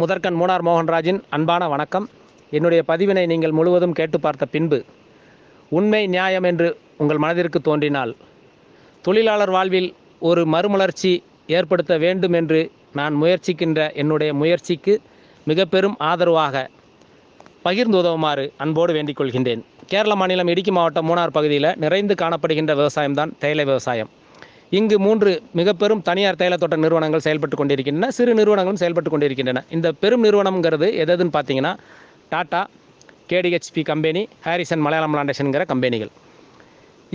முதற்கண் மூனார் மோகன்ராஜின் அன்பான வணக்கம். என்னுடைய பதிவினை நீங்கள் முழுவதும் கேட்டு பார்த்த பின்பு உண்மை நியாயம் என்று உங்கள் மனதிற்கு தோன்றினால் தொழிலாளர் வாழ்வில் ஒரு மறுமலர்ச்சி ஏற்படுத்த வேண்டும் என்று நான் முயற்சிக்கின்ற என்னுடைய முயற்சிக்கு மிக பெரும் ஆதரவாக பகிர்ந்து உதவுமாறு அன்போடு வேண்டிக் கொள்கின்றேன். கேரள மாநிலம் இடுக்கி மாவட்டம் மூனார் பகுதியில் நிறைந்து காணப்படுகின்ற விவசாயம்தான் தேயிலை விவசாயம். இங்கு 3 மிக பெரும் தனியார் தேயிலை தோட்ட நிறுவனங்கள் செயல்பட்டு கொண்டிருக்கின்றன, சிறு நிறுவனங்களும் செயல்பட்டு கொண்டிருக்கின்றன. இந்த பெரும் நிறுவனம்ங்கிறது எதுன்னு பார்த்தீங்கன்னா டாட்டா, கேடிஹெச்பி கம்பெனி, ஹாரிசன் மலையாளம் பிளான்டேஷனுங்கிற கம்பெனிகள்.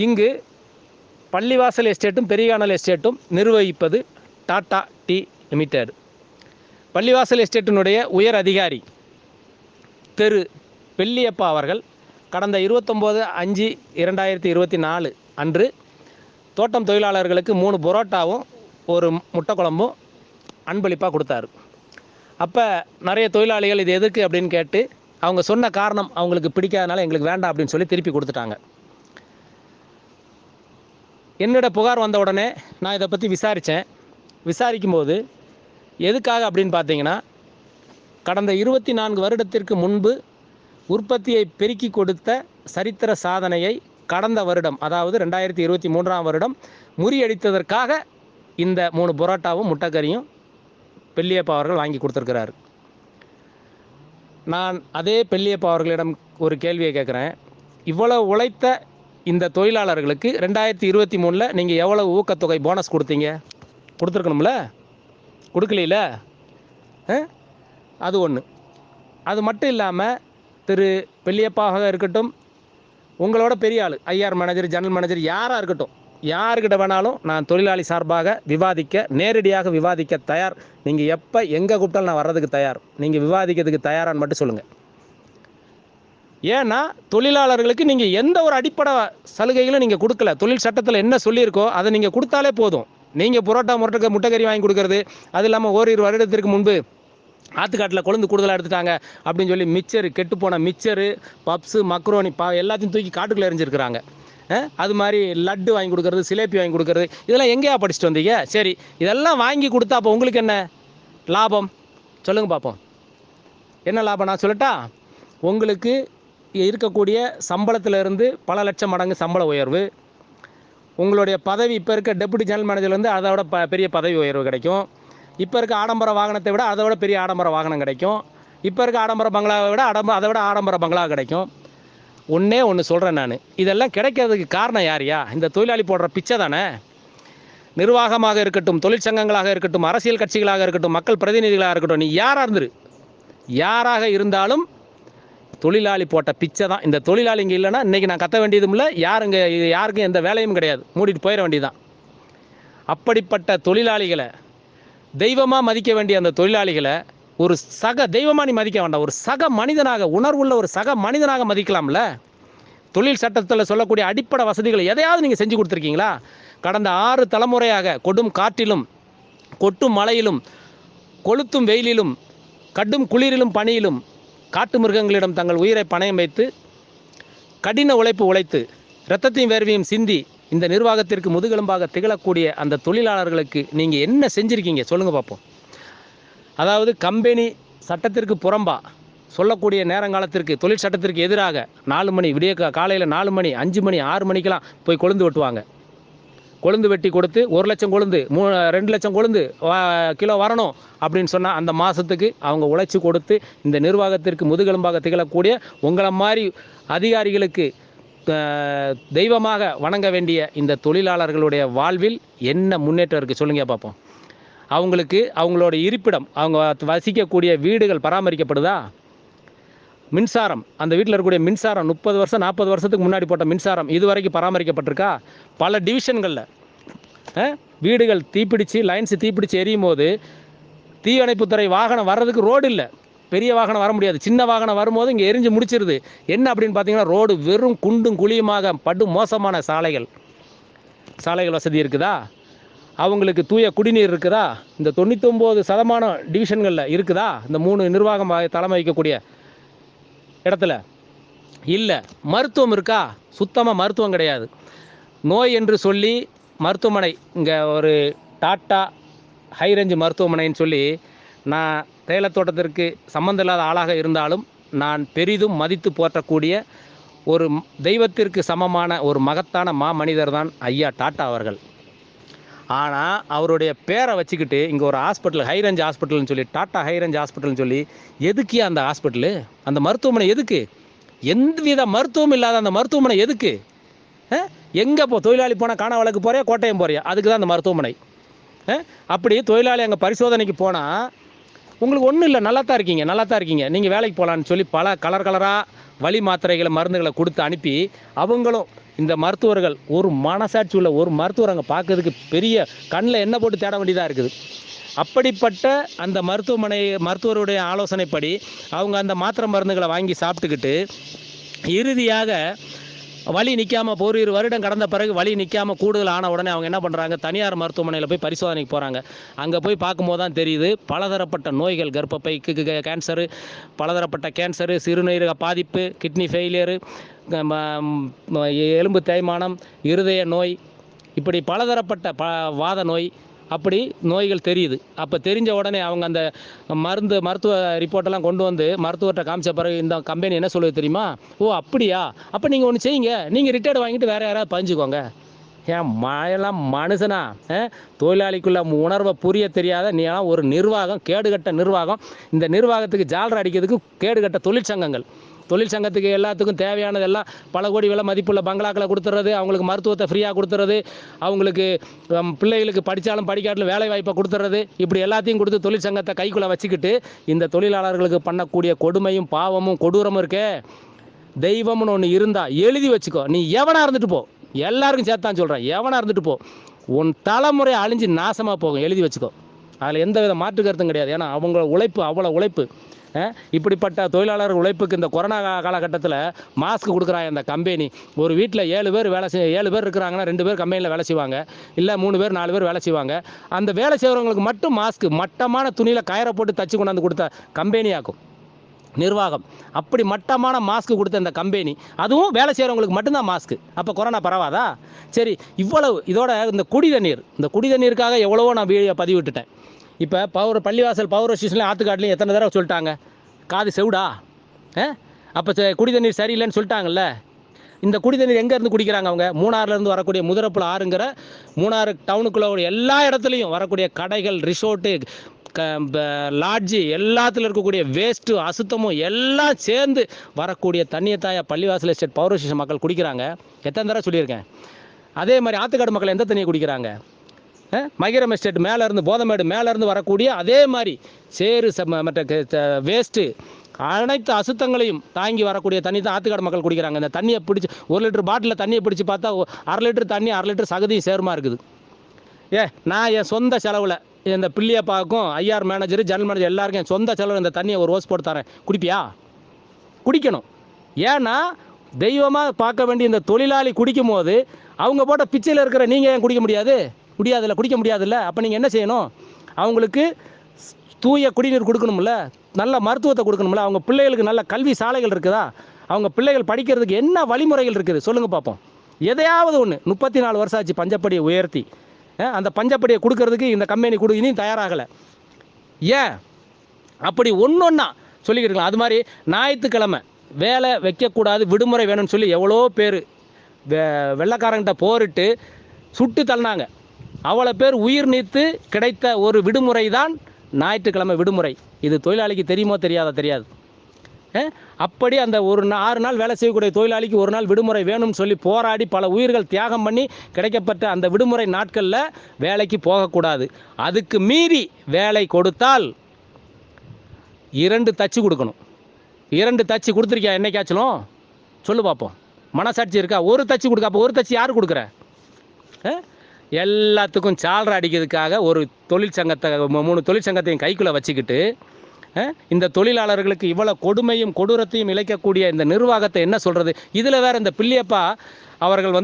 இங்கு பள்ளிவாசல் எஸ்டேட்டும் பெரியானல் எஸ்டேட்டும் நிர்வகிப்பது டாட்டா டீ லிமிடெட். பள்ளிவாசல் எஸ்டேட்டினுடைய உயர் அதிகாரி திரு பெல்லியப்பா அவர்கள் கடந்த 29/5/2024 அன்று தோட்டம் தொழிலாளர்களுக்கு 3 புரோட்டாவும் 1 முட்டை குழம்பும் அன்பளிப்பாக கொடுத்தாரு. அப்போ நிறைய தொழிலாளிகள் இது எதுக்கு அப்படின்னு கேட்டு அவங்க சொன்ன காரணம் அவங்களுக்கு பிடிக்காதனால எங்களுக்கு வேண்டாம் அப்படின்னு சொல்லி திருப்பி கொடுத்துட்டாங்க. என்னோட புகார் வந்த உடனே நான் இதை பற்றி விசாரிக்கும்போது எதுக்காக அப்படின்னு பார்த்தீங்கன்னா கடந்த 24 வருடத்திற்கு முன்பு உற்பத்தியை பெருக்கி கொடுத்த சரித்திர சாதனையை கடந்த வருடம், அதாவது 2023ஆம் வருடம் முறியடித்ததற்காக இந்த 3 புரோட்டாவும் முட்டைக்கறியும் பெல்லியப்பா அவர்கள் வாங்கி கொடுத்துருக்கிறாரு. நான் அதே பெல்லியப்பா அவர்களிடம் ஒரு கேள்வியை கேட்குறேன். இவ்வளவு உழைத்த இந்த தொழிலாளர்களுக்கு 2023 நீங்கள் எவ்வளவு ஊக்கத்தொகை போனஸ் கொடுத்தீங்க? கொடுத்துருக்கணும்ல, கொடுக்கல. அது ஒன்று. அது மட்டும் இல்லாமல் திரு பெல்லியப்பாவாக இருக்கட்டும், உங்களோட பெரிய ஆள் ஐஆர் மேனேஜர், ஜெனரல் மேனேஜர் யாராக இருக்கட்டும், யாருக்கிட்ட வேணாலும் நான் தொழிலாளி சார்பாக நேரடியாக விவாதிக்க தயார். நீங்கள் எப்போ எங்கே கூப்பிட்டாலும் நான் வர்றதுக்கு தயார். நீங்கள் விவாதிக்கிறதுக்கு தயாரான்னு மட்டும் சொல்லுங்கள். ஏன்னா தொழிலாளர்களுக்கு நீங்கள் எந்த ஒரு அடிப்படை சலுகைகளும் நீங்கள் கொடுக்கல. தொழில் சட்டத்தில் என்ன சொல்லியிருக்கோ அதை நீங்கள் கொடுத்தாலே போதும். நீங்கள் புரோட்டா முட்டைக்கறி வாங்கி கொடுக்கறது, அது இல்லாமல் ஓரிரு வருடத்திற்கு முன்பு ஆற்றுக்காட்டில் கொழுந்து கூடுதலாக எடுத்துட்டாங்க அப்படின்னு சொல்லி மிச்சரு, கெட்டுப்போன மிச்சரு, பப்ஸு, மக்ரோனி எல்லாத்தையும் தூக்கி காட்டுக்குள்ளே எரிஞ்சிருக்கிறாங்க. அது மாதிரி லட்டு வாங்கி கொடுக்கறது, சிலேப்பி வாங்கி கொடுக்கறது, இதெல்லாம் எங்கேயா படிச்சுட்டு வந்தீங்க? சரி, இதெல்லாம் வாங்கி கொடுத்தா அப்போ உங்களுக்கு என்ன லாபம் சொல்லுங்கள் பார்ப்போம். என்ன லாபம் நான் சொல்லட்டா? உங்களுக்கு இருக்கக்கூடிய சம்பளத்திலிருந்து பல லட்சம் மடங்கு சம்பள உயர்வு, உங்களுடைய பதவி இப்போ இருக்க டெபுட்டி ஜெனரல் மேனேஜர்லேருந்து அதோட பெரிய பதவி உயர்வு கிடைக்கும். இப்போ இருக்க ஆடம்பர வாகனத்தை விட அதை விட பெரிய ஆடம்பர வாகனம் கிடைக்கும். இப்போ இருக்க ஆடம்பர பங்களாவை விட அதை விட ஆடம்பர பங்களா கிடைக்கும். ஒன்று சொல்கிறேன் நான், இதெல்லாம் கிடைக்கிறதுக்கு காரணம் யாரையா? இந்த தொழிலாளி போடுற பிச்சை தானே. நிர்வாகமாக இருக்கட்டும், தொழிற்சங்கங்களாக இருக்கட்டும், அரசியல் கட்சிகளாக இருக்கட்டும், மக்கள் பிரதிநிதிகளாக இருக்கட்டும், நீ யாராக இருந்தாலும் தொழிலாளி போட்ட பிச்சை தான். இந்த தொழிலாளி இங்கே இல்லைன்னா இன்றைக்கி நான் கத்த வேண்டியதும் இல்லை, யாருக்கும் எந்த வேலையும் கிடையாது, மூடிட்டு போயிட வேண்டியதுதான். அப்படிப்பட்ட தொழிலாளிகளை தெய்வமாக மதிக்க வேண்டிய அந்த தொழிலாளிகளை ஒரு சக தெய்வமாக நீ மதிக்க வேண்டாம், ஒரு சக மனிதனாக, உணர்வுள்ள ஒரு சக மனிதனாக மதிக்கலாம்ல. தொழில் சட்டத்தில் சொல்லக்கூடிய அடிப்படை வசதிகளை எதையாவது நீங்கள் செஞ்சு கொடுத்துருக்கீங்களா? கடந்த 6 தலைமுறையாக கொடும் காற்றிலும், கொட்டும் மழையிலும், கொளுத்தும் வெயிலிலும், கடும் குளிரிலும், பனியிலும் காட்டு மிருகங்களிடம் தங்கள் உயிரை பணயம் வைத்து கடின உழைத்து இரத்தத்தையும் வேர்வையும் சிந்தி இந்த நிர்வாகத்திற்கு முதுகெலும்பாக திகழக்கூடிய அந்த தொழிலாளர்களுக்கு நீங்கள் என்ன செஞ்சுருக்கீங்க சொல்லுங்கள் பார்ப்போம். அதாவது கம்பெனி சட்டத்திற்கு புறம்பா சொல்லக்கூடிய நேரங்காலத்திற்கு, தொழில் சட்டத்திற்கு எதிராக 4 மணி காலையில் 4 மணி, 5 மணி, 6 மணிக்கெல்லாம் போய் கொழுந்து வெட்டுவாங்க. கொழுந்து வெட்டி கொடுத்து 1 லட்சம் கொழுந்து, 2 லட்சம் கொழுந்து கிலோ வரணும் அப்படின்னு சொன்னால் அந்த மாதத்துக்கு அவங்க உழைச்சி கொடுத்து இந்த நிர்வாகத்திற்கு முதுகெலும்பாக திகழக்கூடிய உங்களை மாதிரி அதிகாரிகளுக்கு தெய்வமாக வணங்க வேண்டிய இந்த தொழிலாளர்களுடைய வாழ்வில் என்ன முன்னேற்றம் இருக்குது சொல்லுங்க பார்ப்போம். அவங்களுக்கு அவங்களோட இருப்பிடம், அவங்க வசிக்கக்கூடிய வீடுகள் பராமரிக்கப்படுதா? மின்சாரம், அந்த வீட்டில் இருக்கக்கூடிய மின்சாரம் 30 வருஷம் 40 வருஷத்துக்கு முன்னாடி போட்ட மின்சாரம் இதுவரைக்கும் பராமரிக்கப்பட்டிருக்கா? பல டிவிஷன்களில் வீடுகள் லைன்ஸ் தீப்பிடிச்சு எரியும் போது தீயணைப்புத்துறை வாகனம் வர்றதுக்கு ரோடு இல்லை. பெரிய வாகனம் வர முடியாது, சின்ன வாகனம் வரும்போது இங்கே எரிஞ்சு முடிச்சிருது. என்ன அப்படின்னு பார்த்தீங்கன்னா ரோடு வெறும் குண்டும் குழியுமாக படு மோசமான சாலைகள் வசதி இருக்குதா? அவங்களுக்கு தூய குடிநீர் இருக்குதா? இந்த 99% டிவிஷன்களில் இருக்குதா? இந்த 3 நிர்வாகம் தலைமை வைக்கக்கூடிய இடத்துல இல்லை. மருத்துவம் இருக்கா? சுத்தமாக மருத்துவம் கிடையாது. நோய் என்று சொல்லி மருத்துவமனை, இங்கே ஒரு டாட்டா ஹை ரேஞ்ச் மருத்துவமனைன்னு சொல்லி நான் தேயிலத்தோட்டத்திற்கு சம்மந்தம் இல்லாத ஆளாக இருந்தாலும் நான் பெரிதும் மதித்து போற்றக்கூடிய ஒரு தெய்வத்திற்கு சமமான ஒரு மகத்தான மனிதர் தான் ஐயா டாட்டா அவர்கள். ஆனால் அவருடைய பேரை வச்சுக்கிட்டு இங்கே ஒரு ஹாஸ்பிட்டல், ஹைரேஞ்ச் ஹாஸ்பிட்டல்னு சொல்லி, டாட்டா ஹைரேஞ்ச் ஹாஸ்பிட்டல்னு சொல்லி, எதுக்கியா அந்த ஹாஸ்பிட்டலு, அந்த மருத்துவமனை எதுக்கு? எந்தவித மருத்துவம் இல்லாத அந்த மருத்துவமனை எதுக்கு? எங்கே தொழிலாளி போனால் காண வழக்கு போறியா, கோட்டயம் போறியா, அதுக்கு தான் அந்த மருத்துவமனை. அப்படி தொழிலாளி அங்கே பரிசோதனைக்கு போனால் உங்களுக்கு ஒன்றும் இல்லை, நல்லா தான் இருக்கீங்க, நீங்கள் வேலைக்கு போகலான்னு சொல்லி பல கலராக வலி மாத்திரைகளை மருந்துகளை கொடுத்து அனுப்பி, அவங்களும் இந்த மருத்துவர்கள் ஒரு மனசாட்சி உள்ள ஒரு மருத்துவர் அங்கே பார்க்கறதுக்கு பெரிய கண்ணில் எண்ணெய் போட்டு தேட வேண்டியதாக இருக்குது. அப்படிப்பட்ட அந்த மருத்துவருடைய ஆலோசனைப்படி அவங்க அந்த மாத்திரை மருந்துகளை வாங்கி சாப்பிட்டுக்கிட்டு இறுதியாக வலி நிற்காமல் ஒரு வருடம் கடந்த பிறகு வலி நிற்காமல் கூடுதல் ஆன உடனே அவங்க என்ன பண்ணுறாங்க, தனியார் மருத்துவமனையில் போய் பரிசோதனைக்கு போகிறாங்க. அங்கே போய் பார்க்கும்போது தான் தெரியுது பலதரப்பட்ட நோய்கள், கர்ப்பப்பைக்கு கேன்சரு, பலதரப்பட்ட கேன்சரு, சிறுநீரக பாதிப்பு, கிட்னி ஃபெயிலியரு, எலும்பு தேய்மானம், இருதய நோய், இப்படி பலதரப்பட்ட வாத நோய், அப்படி நோய்கள் தெரியுது. அப்போ தெரிஞ்ச உடனே அவங்க அந்த மருத்துவ ரிப்போர்ட்டெல்லாம் கொண்டு வந்து மருத்துவர்கிட்ட காமிச்ச பிறகு இந்த கம்பெனி என்ன சொல்லுது தெரியுமா? ஓ அப்படியா, அப்போ நீங்கள் ஒன்று செய்யுங்க, நீங்கள் ரிட்டையர்டு வாங்கிட்டு வேறு யாராவது பதிஞ்சுக்கோங்க. ஏன் எல்லாம் மனுஷனா? தொழிலாளிக்குள்ள உணர்வை புரிய தெரியாத நீ எல்லாம் ஒரு நிர்வாகம், கேடுகட்ட நிர்வாகம். இந்த நிர்வாகத்துக்கு ஜாலரை அடிக்கிறதுக்கு கேடுகட்ட தொழிற்சங்கத்துக்கு எல்லாத்துக்கும் தேவையானது எல்லாம் பல கோடி விலை மதிப்புள்ள பங்களாக்களை கொடுத்துறது, அவங்களுக்கு மருத்துவத்தை ஃப்ரீயாக கொடுத்துறது, அவங்களுக்கு பிள்ளைகளுக்கு படித்தாலும் படிக்காட்டிலும் வேலை வாய்ப்பை கொடுத்துறது, இப்படி எல்லாத்தையும் கொடுத்து தொழிற்சங்கத்தை கைக்குள்ளே வச்சுக்கிட்டு இந்த தொழிலாளர்களுக்கு பண்ணக்கூடிய கொடுமையும் பாவமும் கொடூரமும் இருக்கே. தெய்வம்னு ஒன்று இருந்தால் எழுதி வச்சுக்கோ. நீ எவனாக இருந்துட்டு போ, எல்லாருக்கும் சேர்த்தான் சொல்கிறேன், எவனாக இருந்துட்டு போ, உன் தலைமுறை அழிஞ்சு நாசமாக போகும், எழுதி வச்சுக்கோ. அதில் எந்த வித மாற்று கருத்தும் கிடையாது. ஏன்னா அவங்க உழைப்பு அவ்வளோ உழைப்பு. இப்படிப்பட்ட தொழிலாளர் உழைப்புக்கு இந்த கொரோனா காலகட்டத்தில் மாஸ்க் கொடுக்குறாங்க இந்த கம்பெனி. ஒரு வீட்டில் 7 பேர் இருக்கிறாங்கன்னா 2 பேர் கம்பெனியில் வேலை செய்வாங்க, இல்லை 3 பேர் 4 பேர் வேலை செய்வாங்க. அந்த வேலை செய்கிறவங்களுக்கு மட்டும் மாஸ்க் மட்டமான துணியில் கயிறை போட்டு தச்சு கொண்டாந்து கொடுத்த கம்பெனியாக்கும் நிர்வாகம். அப்படி மட்டமான மாஸ்க் கொடுத்த இந்த கம்பெனி, அதுவும் வேலை செய்கிறவங்களுக்கு மட்டும்தான் மாஸ்க்கு. அப்போ கொரோனா பரவாதா? சரி, இவ்வளவு இதோட இந்த குடிதண்ணீருக்காக எவ்வளவோ நான் பதிவிட்டுட்டேன். இப்போ பள்ளிவாசல் பவர் ஸ்டேஷன்லையும் ஆற்றுக்காட்டிலையும் எத்தனை தடவை சொல்லிட்டாங்க, காது செவிடா? அப்போ குடிதண்ணீர் சரியில்லைன்னு சொல்லிட்டாங்கல்ல. இந்த குடிதண்ணீர் எங்கேருந்து குடிக்கிறாங்க அவங்க? மூணாறுலேருந்து வரக்கூடிய முதரப்புல ஆறுங்கிற மூணாறு டவுனுக்குள்ள எல்லா இடத்துலையும் வரக்கூடிய கடைகள், ரிசோர்ட்டு, லாட்ஜி, எல்லாத்துல இருக்கக்கூடிய வேஸ்ட்டு அசுத்தமும் எல்லாம் சேர்ந்து வரக்கூடிய தண்ணியை தாயா பள்ளிவாசல் எஸ்டேட் பவர் ஸ்டேஷன் மக்கள் குடிக்கிறாங்க. எத்தனை தடவை சொல்லியிருக்கேன். அதே மாதிரி ஆற்றுக்காடு மக்கள் எந்த தண்ணியை குடிக்கிறாங்க? மகிரம் எஸ்டேட் மேலேருந்து, போதமேடு மேலேருந்து வரக்கூடிய அதே மாதிரி சேறு மற்ற வேஸ்ட்டு அனைத்து அசுத்தங்களையும் தாங்கி வரக்கூடிய தண்ணி தான் ஆற்றுக்காடு மக்கள் குடிக்கிறாங்க. இந்த தண்ணியை பிடிச்சி 1 லிட்டர் பாட்டிலில் தண்ணியை பிடிச்சி பார்த்தா 1/2 லிட்டர் தண்ணி 1/2 லிட்டர் சகதியும் சேருமா இருக்குது. நான் என் சொந்த செலவில் இந்த பிள்ளையப்பாவுக்கும் ஐஆர் மேனேஜர், ஜெனரல் மேனேஜர் எல்லாருக்கும் என் சொந்த செலவில் இந்த தண்ணியை ஒரு ஓஸ் போட்டு தரேன், குடிப்பியா? குடிக்கணும். ஏன்னா தெய்வமாக பார்க்க வேண்டிய இந்த தொழிலாளி குடிக்கும் போது அவங்க போட்ட பிச்சையில் இருக்கிற நீங்கள் ஏன் குடிக்க குடிக்க முடியாதுல்ல. அப்போ நீங்கள் என்ன செய்யணும்? அவங்களுக்கு தூய குடிநீர் கொடுக்கணும்ல, நல்ல மருத்துவத்தை கொடுக்கணும்ல, அவங்க பிள்ளைகளுக்கு நல்ல கல்வி சாலைகள் இருக்குதா, அவங்க பிள்ளைகள் படிக்கிறதுக்கு என்ன வழிமுறைகள் இருக்குது சொல்லுங்கள் பார்ப்போம். எதையாவது ஒன்று 34 வருஷம் ஆச்சு பஞ்சப்படியை உயர்த்தி, அந்த பஞ்சப்படியை கொடுக்கறதுக்கு இந்த கம்பெனி இனியும் தயாராகலை. ஏன்? அப்படி ஒன்றா சொல்லிக்கிட்டு அது மாதிரி ஞாயிற்றுக்கிழமை வேலை வைக்கக்கூடாது, விடுமுறை வேணும்னு சொல்லி எவ்வளோ பேர் வெள்ளைக்காரங்கிட்ட போரிட்டு சுட்டு தள்ளினாங்க. அவ்வளோ பேர் உயிர் நீத்து கிடைத்த ஒரு விடுமுறை தான் ஞாயிற்றுக்கிழமை விடுமுறை. இது தொழிலாளிக்கு தெரியுமோ தெரியாது. அப்படி அந்த ஒரு 6 நாள் வேலை செய்யக்கூடிய தொழிலாளிக்கு ஒரு நாள் விடுமுறை வேணும்னு சொல்லி போராடி பல உயிர்கள் தியாகம் பண்ணி கிடைக்கப்பட்ட அந்த விடுமுறை நாட்களில் வேலைக்கு போகக்கூடாது. அதுக்கு மீறி வேலை கொடுத்தால் 2 தச்சு கொடுக்கணும். 2 தச்சு கொடுத்துருக்கியா என்னைக்காச்சும்? சொல்லு பார்ப்போம். மனசாட்சி இருக்கா? ஒரு தச்சு கொடுக்க. அப்போ ஒரு தச்சு யார் கொடுக்குற? எல்லாத்துக்கும் சாலரை அடிக்கிறதுக்காக ஒரு தொழிற்சங்கத்தை 3 தொழிற்சங்கத்தையும் கைக்குள்ளே வச்சுக்கிட்டு இந்த தொழிலாளர்களுக்கு இவ்வளோ கொடுமையும் கொடூரத்தையும் இழைக்கக்கூடிய இந்த நிர்வாகத்தை என்ன சொல்கிறது? இதில் வேறு இந்த பிள்ளையப்பா அவர்கள்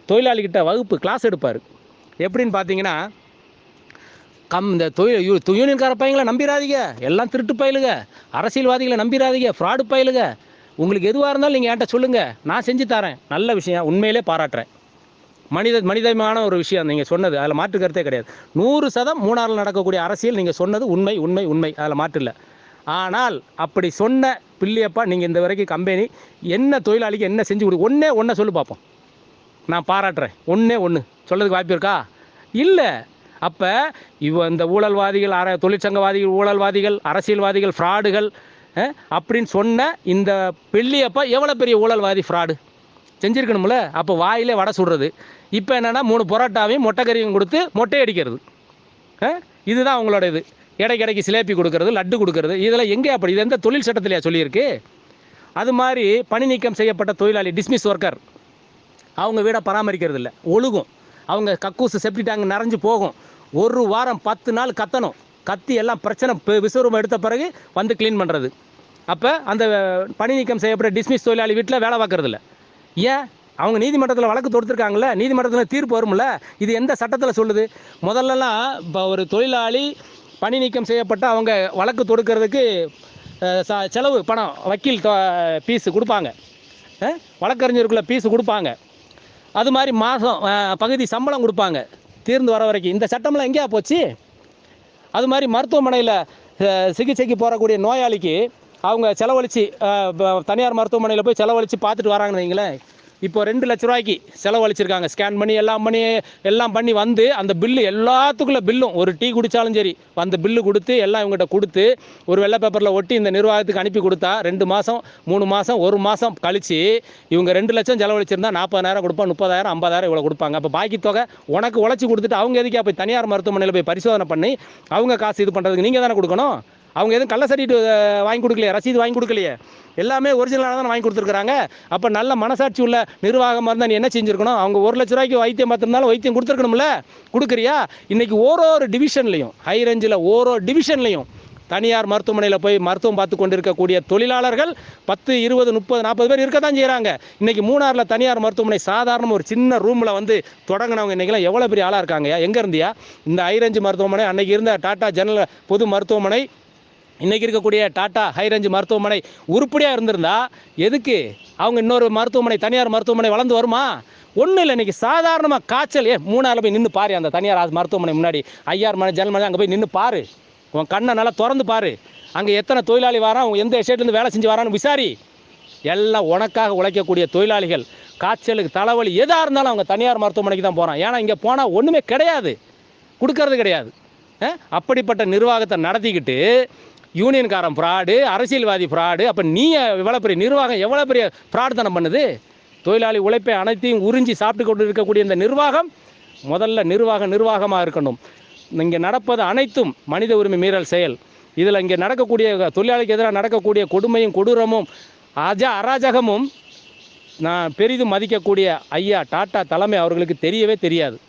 தொழிலாளிகிட்ட வகுப்பு கிளாஸ் எடுப்பார். எப்படின்னு பார்த்தீங்கன்னா, இந்த யூனியன்கார பையங்களை நம்பிடாதீங்க, எல்லாம் திருட்டு பயிலுங்க, அரசியல்வாதிகளை நம்பிடாதீங்க, ஃப்ராடு பயிலுங்க, உங்களுக்கு எதுவாக இருந்தாலும் நீங்கள் என்கிட்ட சொல்லுங்கள், நான் செஞ்சு தரேன். நல்ல விஷயம், உண்மையிலே பாராட்டுறேன். மனிதமான ஒரு விஷயம் நீங்கள் சொன்னது, அதில் மாற்று கருத்தே கிடையாது. 100% மூணாறில் நடக்கக்கூடிய அரசியல் நீங்கள் சொன்னது உண்மை உண்மை உண்மை, அதில் மாற்று இல்லை. ஆனால் அப்படி சொன்ன பிள்ளையப்பா நீங்கள் இந்த வரைக்கும் கம்பெனி என்ன தொழிலாளிக்கு என்ன செஞ்சு ஒன்றே சொல்லு பார்ப்போம். நான் பாராட்டுறேன். ஒன்று சொல்கிறதுக்கு வாய்ப்பு இருக்கா? இல்லை. அப்போ இந்த ஊழல்வாதிகள், தொழிற்சங்கவாதிகள், ஊழல்வாதிகள், அரசியல்வாதிகள், ஃப்ராடுகள் அப்படின்னு சொன்ன இந்த பிள்ளையப்பா எவ்வளோ பெரிய ஊழல்வாதி, ஃப்ராடு செஞ்சுருக்கணும்ல. அப்போ வாயிலே வடை சுடுறது. இப்போ என்னென்னா 3 பரோட்டாவையும் மொட்டைக்கறியும் கொடுத்து மொட்டை அடிக்கிறது. இதுதான் அவங்களோட இது. இடைக்கு சிலேப்பி கொடுக்கறது, லட்டு கொடுக்கறது. இதெல்லாம் எங்கே அப்படி? இது எந்த தொழில் சட்டத்திலையா சொல்லியிருக்கு? அது மாதிரி பணி நீக்கம் செய்யப்பட்ட தொழிலாளி, டிஸ்மிஸ் ஒர்க்கர், அவங்க வீடை பராமரிக்கிறது இல்லை, ஒழுகும். அவங்க கக்கூசு செப்டி டேங்க் நிறைஞ்சு போகும். 1 வாரம் 10 நாள் கத்தணும். கத்தி எல்லாம் பிரச்சனை விசுவரூபம் எடுத்த பிறகு வந்து க்ளீன் பண்ணுறது. அப்போ அந்த பணி நீக்கம் செய்யப்பட்ட டிஸ்மிஸ் தொழிலாளி வீட்டில் வேலை பார்க்கறது இல்லை. ஏன்? அவங்க நீதிமன்றத்தில் வழக்கு தொடுத்துருக்காங்களே, நீதிமன்றத்தில் தீர்ப்பு வரும்ல. இது எந்த சட்டத்தில் சொல்லுது? முதல்லலாம் இப்போ ஒரு தொழிலாளி பணி நீக்கம் செய்யப்பட்ட அவங்க வழக்கு தொடுக்கிறதுக்கு செலவு பணம், வக்கீல் ஃபீஸு கொடுப்பாங்க, வழக்கறிஞருக்குள்ள ஃபீஸு கொடுப்பாங்க. அது மாதிரி மாதம் பகுதி சம்பளம் கொடுப்பாங்க தீர்ந்து வர வரைக்கும். இந்த சட்டம்லாம் எங்கேயா போச்சு? அது மாதிரி மருத்துவமனையில் சிகிச்சைக்கு போகக்கூடிய நோயாளிக்கு அவங்க செலவழித்து தனியார் மருத்துவமனையில் போய் செலவழித்து பார்த்துட்டு வராங்கன்னு வைங்களேன். இப்போ 2 லட்ச ரூபாய்க்கு செலவழிச்சிருக்காங்க. ஸ்கேன் பண்ணி எல்லாம் பண்ணி வந்து அந்த பில்லு எல்லாத்துக்குள்ளே பில்லும், ஒரு டீ குடித்தாலும் சரி அந்த பில்லு கொடுத்து எல்லாம் இவங்ககிட்ட கொடுத்து ஒரு வெள்ளை பேப்பரில் ஒட்டி இந்த நிர்வாகத்துக்கு அனுப்பி கொடுத்தா 2 மாதம் 3 மாதம் 1 மாதம் கழித்து இவங்க 2 லட்சம் செலவழிச்சிருந்தா 40,000 கொடுப்பாங்க, 30,000 50,000 இவ்வளோ கொடுப்பாங்க. அப்போ பாக்கி தொகை உனக்கு உழைச்சி கொடுத்துட்டு அவங்க எதுக்கே போய் தனியார் மருத்துவமனையில் போய் பரிசோதனை பண்ணி அவங்க காசு இது பண்ணுறதுக்கு நீங்கள் தானே கொடுக்கணும். அவங்க எதுவும் கள்ள சர்டிஃபிகேட் வாங்கி கொடுக்கலையே, ரசீது வாங்கி கொடுக்கலையே, எல்லாமே ஒரிஜினலாக தான் வாங்கி கொடுத்துருக்குறாங்க. அப்போ நல்ல மனசாட்சி உள்ள நிர்வாகமாக இருந்தால் நீ என்ன செஞ்சுருக்கணும்? அவங்க 1 லட்ச ரூபாய்க்கு வைத்தியம் பார்த்துருந்தாலும் வைத்தியம் கொடுத்துருக்கணும்ல. கொடுக்குறியா? இன்றைக்கி ஒரு டிவிஷன்லையும், ஹை ரேஞ்சில் ஒரு டிவிஷன்லையும் தனியார் மருத்துவமனையில் போய் மருத்துவம் பார்த்து கொண்டு இருக்கக்கூடிய தொழிலாளர்கள் 10, 20, 30, 40 பேர் இருக்க தான் செய்கிறாங்க. இன்றைக்கி மூணாறில் தனியார் மருத்துவமனை சாதாரண ஒரு சின்ன ரூமில் வந்து தொடங்கினவங்க இன்றைக்கெல்லாம் எவ்வளோ பெரிய ஆளாக இருக்காங்கயா? எங்கே இருந்தியா? இந்த ஹை ரேஞ்ச் மருத்துவமனை, அன்றைக்கி இருந்த டாடா ஜெனரல் பொது மருத்துவமனை, இன்றைக்கி இருக்கக்கூடிய டாடா ஹைரேஞ்ச் மருத்துவமனை உருப்படியாக இருந்திருந்தா எதுக்கு அவங்க இன்னொரு மருத்துவமனை, தனியார் மருத்துவமனை வளர்ந்து வருமா? ஒன்றும் இல்லை. இன்றைக்கி சாதாரணமாக காய்ச்சல், மூணாரில் போய் நின்று பாரு, அந்த தனியார் மருத்துவமனை முன்னாடி ஐஆர் மனை ஜெனரல் மனை, அங்கே போய் நின்று பாரு, உன் கண்ணை நல்லா திறந்து பாரு, அங்கே எத்தனை தொழிலாளி வரான், அவங்க எந்த எஸ்டேட்லேருந்து வேலை செஞ்சு வரான்னு விசாரி. எல்லாம் உனக்காக உழைக்கக்கூடிய தொழிலாளிகள். காய்ச்சலுக்கு தலைவலி எதாக இருந்தாலும் அவங்க தனியார் மருத்துவமனைக்கு தான் போகிறான். ஏன்னா இங்கே போனால் ஒன்றுமே கிடையாது, கொடுக்கறது கிடையாது. அப்படிப்பட்ட நிர்வாகத்தை நடத்திக்கிட்டு யூனியன்காரன் ஃப்ராடு, அரசியல்வாதி ஃப்ராடு. அப்போ நீ எவ்வளோ பெரிய நிர்வாகம், எவ்வளோ பெரிய ஃப்ராடு தானே பண்ணுது? தொழிலாளி உழைப்பை அனைத்தையும் உறிஞ்சி சாப்பிட்டு கொண்டு இருக்கக்கூடிய இந்த நிர்வாகம் முதல்ல நிர்வாகமாக இருக்கணும். இங்கே நடப்பது அனைத்தும் மனித உரிமை மீறல் செயல். இதில் இங்கே நடக்கக்கூடிய தொழிலாளிக்கு எதிராக நடக்கக்கூடிய கொடுமையும் கொடூரமும் அராஜகமும் நான் பெரிதும் மதிக்கக்கூடிய ஐயா டாடா தலைமை அவர்களுக்கு தெரியவே தெரியாது.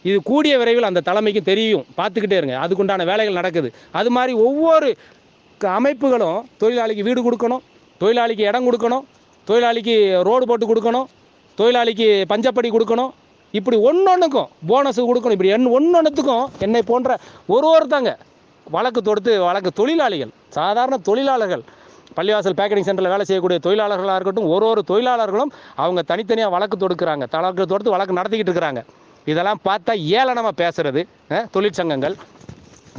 இது கூடிய விரைவில் அந்த தலைமைக்கு தெரியும், பார்த்துக்கிட்டே இருங்க. அதுக்குண்டான வேலைகள் நடக்குது. அது மாதிரி ஒவ்வொரு அமைப்புகளும் தொழிலாளிக்கு வீடு கொடுக்கணும், தொழிலாளிக்கு இடம் கொடுக்கணும், தொழிலாளிக்கு ரோடு போட்டு கொடுக்கணும், தொழிலாளிக்கு பஞ்சப்படி கொடுக்கணும், இப்படி ஒன்றொன்றுக்கும் போனஸ் கொடுக்கணும். இப்படி ஒன்றொன்றுத்துக்கும் என்னை போன்ற ஒருத்தங்க வழக்கு தொடுத்து தொழிலாளிகள், சாதாரண தொழிலாளர்கள், பள்ளிவாசல் பேக்கெட்டிங் சென்டரில் வேலை செய்யக்கூடிய தொழிலாளர்களாக இருக்கட்டும், ஒரு தொழிலாளர்களும் அவங்க தனித்தனியாக வழக்கு தொடுக்கிறாங்க, வழக்கு நடத்திக்கிட்டு இருக்கிறாங்க. இதெல்லாம் பார்த்தா ஏளனமாக பேசுகிறது, தொழிற்சங்கங்கள்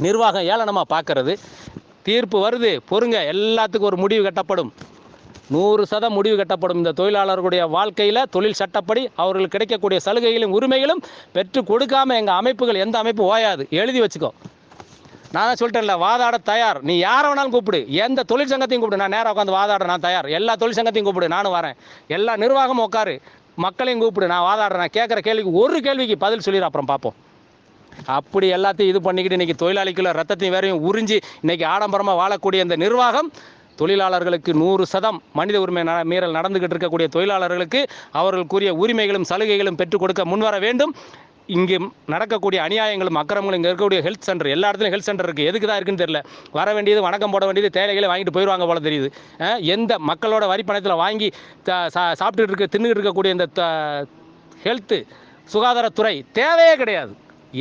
நிர்வாகம் ஏளனமாக பார்க்கறது. தீர்ப்பு வருது, பொறுங்க, எல்லாத்துக்கும் ஒரு முடிவு கட்டப்படும். 100% முடிவு கட்டப்படும். இந்த தொழிலாளர்களுடைய வாழ்க்கையில் தொழில் சட்டப்படி அவர்களுக்கு கிடைக்கக்கூடிய சலுகைகளும் உரிமைகளும் பெற்று கொடுக்காமல் எங்கள் அமைப்புகள், எந்த அமைப்பு ஓயாது. எழுதி வச்சுக்கோ. நான் தான் சொல்லிட்டேன்ல, வாதாட தயார். நீ யாரை வேணாலும் கூப்பிடு, எந்த தொழிற்சங்கத்தையும் கூப்பிடு, நான் நேராக உட்காந்து வாதாட நான் தயார். எல்லா தொழிற்சங்கத்தையும் கூப்பிடு, நானும் வரேன். எல்லா நிர்வாகமும் உட்காரு, மக்களையும் கூப்பிடு, நான் வாதாடுறேன். நான் கேட்குற கேள்விக்கு ஒரு கேள்விக்கு பதில் சொல்லிடு, அப்புறம் பார்ப்போம். அப்படி எல்லாத்தையும் இது பண்ணிக்கிட்டு இன்றைக்கி தொழிலாளிக்குள்ள ரத்தத்தையும் வேறையும் உறிஞ்சி இன்றைக்கி ஆடம்பரமாக வாழக்கூடிய இந்த நிர்வாகம் தொழிலாளர்களுக்கு 100% மனித உரிமை மீறல் நடந்துக்கிட்டு இருக்கக்கூடிய தொழிலாளர்களுக்கு அவர்களுக்குரிய உரிமைகளும் சலுகைகளும் பெற்றுக் கொடுக்க முன்வர வேண்டும். இங்கே நடக்கக்கூடிய அநியாயங்களும் அக்கிரமங்களும் இங்கே இருக்கக்கூடிய ஹெல்த் சென்டர், எல்லா இடத்துலையும் ஹெல்த் சென்டர் இருக்குது. எதுக்கு தான் இருக்குன்னு தெரியல. வர வேண்டியது, வணக்கம் போட வேண்டியது, தேவைகளை வாங்கிட்டு போயிடுவாங்க போல தெரியுது. எந்த மக்களோட வரிப்பணத்தில் வாங்கி சாப்பிட்டுட்டு தின்னுக்கிட்டு இருக்கக்கூடிய இந்த ஹெல்த்து சுகாதாரத்துறை தேவையே கிடையாது.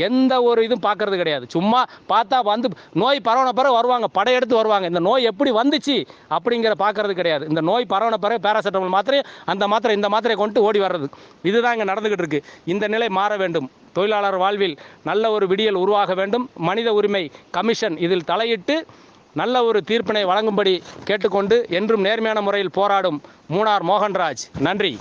எந்த ஒரு இதுவும் பார்க்கறது கிடையாது. சும்மா பார்த்தா வந்து நோய் பரவன பிறகு வருவாங்க, படையெடுத்து வருவாங்க. இந்த நோய் எப்படி வந்துச்சு அப்படிங்கிற பார்க்கறது கிடையாது. இந்த நோய் பரவன பிறகு பேராசிட்டமால் மாத்திரை, அந்த மாத்திரை, இந்த மாத்திரையை கொண்டு ஓடி வர்றது, இதுதான் இங்கே நடந்துகிட்டு இருக்கு. இந்த நிலை மாற வேண்டும். தொழிலாளர் வாழ்வில் நல்ல ஒரு விடியல் உருவாக வேண்டும். மனித உரிமை கமிஷன் இதில் தலையிட்டு நல்ல ஒரு தீர்ப்பினை வழங்கும்படி கேட்டுக்கொண்டு, என்றும் நேர்மையான முறையில் போராடும் மூணார் மோகன்ராஜ். நன்றி.